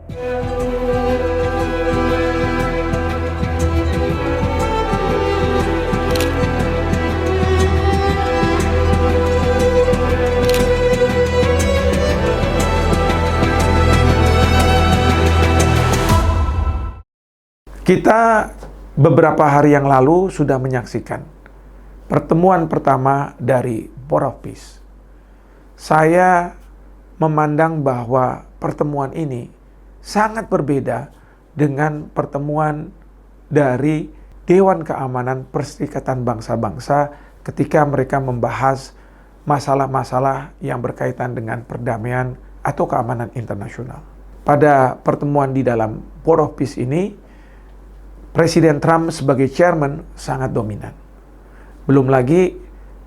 Kita beberapa hari yang lalu sudah menyaksikan pertemuan pertama dari Port of Peace. Saya memandang bahwa pertemuan ini sangat berbeda dengan pertemuan dari Dewan Keamanan Perserikatan Bangsa-Bangsa ketika mereka membahas masalah-masalah yang berkaitan dengan perdamaian atau keamanan internasional. Pada pertemuan di dalam Port of Peace ini, Presiden Trump sebagai chairman sangat dominan. Belum lagi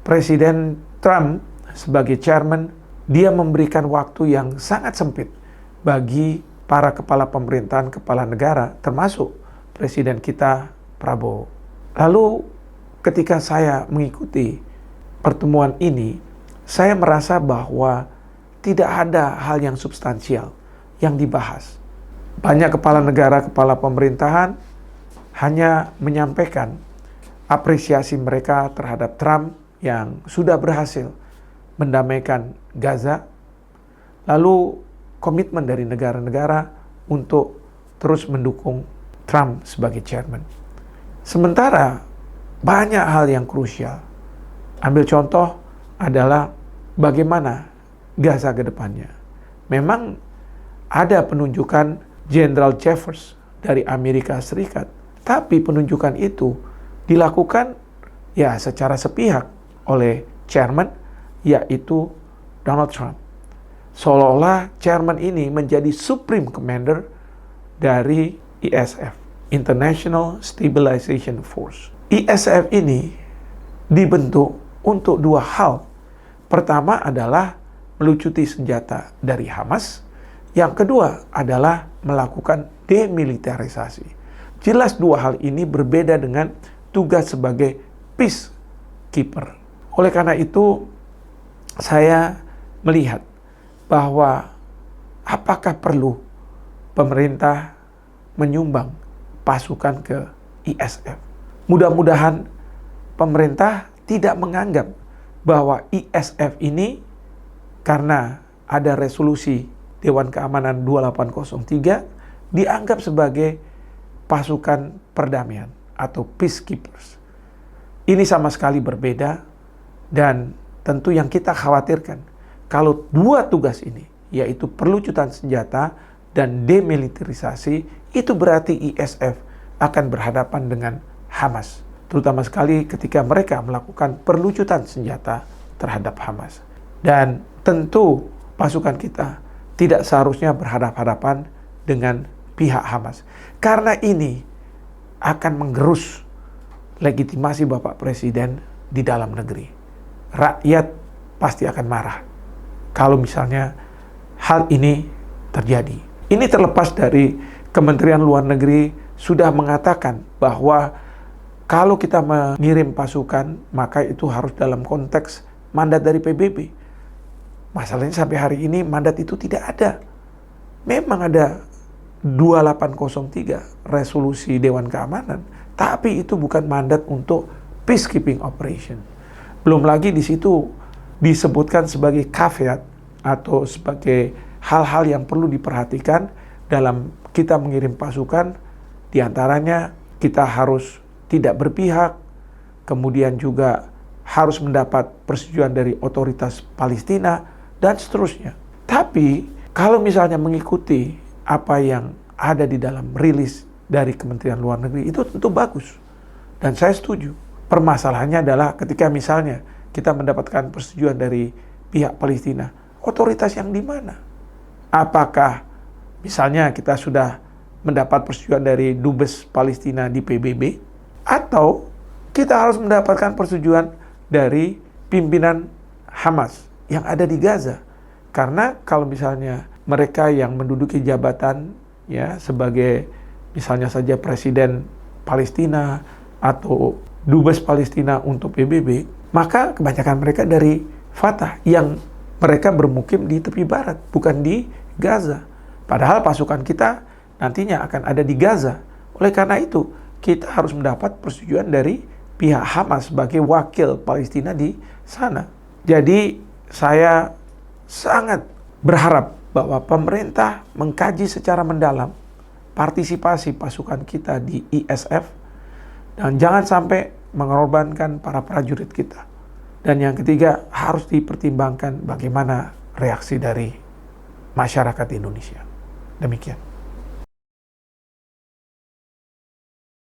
Presiden Trump sebagai chairman, dia memberikan waktu yang sangat sempit bagi para kepala pemerintahan, kepala negara, termasuk Presiden kita Prabowo. Lalu ketika saya mengikuti pertemuan ini, saya merasa bahwa tidak ada hal yang substansial yang dibahas. Banyak kepala negara, kepala pemerintahan hanya menyampaikan apresiasi mereka terhadap Trump yang sudah berhasil mendamaikan Gaza, lalu komitmen dari negara-negara untuk terus mendukung Trump sebagai chairman. Sementara banyak hal yang krusial. Ambil contoh adalah bagaimana Gaza ke depannya. Memang ada penunjukan Jenderal Jeffers dari Amerika Serikat, tapi penunjukan itu dilakukan ya secara sepihak oleh chairman, yaitu Donald Trump. Seolah-olah chairman ini menjadi supreme commander dari ISF, International Stabilization Force. ISF ini dibentuk untuk dua hal. Pertama adalah melucuti senjata dari Hamas. Yang kedua adalah melakukan demilitarisasi. Jelas dua hal ini berbeda dengan tugas sebagai peacekeeper. Oleh karena itu, saya melihat bahwa apakah perlu pemerintah menyumbang pasukan ke ISF. Mudah-mudahan pemerintah tidak menganggap bahwa ISF ini karena ada resolusi Dewan Keamanan 2803 dianggap sebagai pasukan perdamaian atau peacekeepers. Ini sama sekali berbeda dan tentu yang kita khawatirkan kalau dua tugas ini, yaitu perlucutan senjata dan demilitarisasi, itu berarti ISF akan berhadapan dengan Hamas, terutama sekali ketika mereka melakukan perlucutan senjata terhadap Hamas. Dan tentu pasukan kita tidak seharusnya berhadapan-hadapan dengan pihak Hamas. Karena ini akan menggerus legitimasi Bapak Presiden di dalam negeri. Rakyat pasti akan marah kalau misalnya hal ini terjadi. Ini terlepas dari Kementerian Luar Negeri sudah mengatakan bahwa kalau kita mengirim pasukan, maka itu harus dalam konteks mandat dari PBB. Masalahnya sampai hari ini mandat itu tidak ada. Memang ada 2803 resolusi Dewan Keamanan, tapi itu bukan mandat untuk peacekeeping operation. Belum lagi di situ disebutkan sebagai caveat atau sebagai hal-hal yang perlu diperhatikan dalam kita mengirim pasukan, diantaranya kita harus tidak berpihak, kemudian juga harus mendapat persetujuan dari otoritas Palestina, dan seterusnya. Tapi kalau misalnya mengikuti apa yang ada di dalam rilis dari Kementerian Luar Negeri, itu tentu bagus. Dan saya setuju. Permasalahannya adalah ketika misalnya kita mendapatkan persetujuan dari pihak Palestina, otoritas yang di mana? Apakah misalnya kita sudah mendapat persetujuan dari Dubes Palestina di PBB, atau kita harus mendapatkan persetujuan dari pimpinan Hamas yang ada di Gaza? Karena kalau misalnya mereka yang menduduki jabatan ya sebagai misalnya saja Presiden Palestina atau Dubes Palestina untuk PBB, maka kebanyakan mereka dari Fatah yang mereka bermukim di tepi barat, bukan di Gaza. Padahal pasukan kita nantinya akan ada di Gaza. Oleh karena itu, kita harus mendapat persetujuan dari pihak Hamas sebagai wakil Palestina di sana. Jadi, saya sangat berharap bahwa pemerintah mengkaji secara mendalam partisipasi pasukan kita di ISF dan jangan sampai mengorbankan para prajurit kita. Dan yang ketiga, harus dipertimbangkan bagaimana reaksi dari masyarakat Indonesia. Demikian.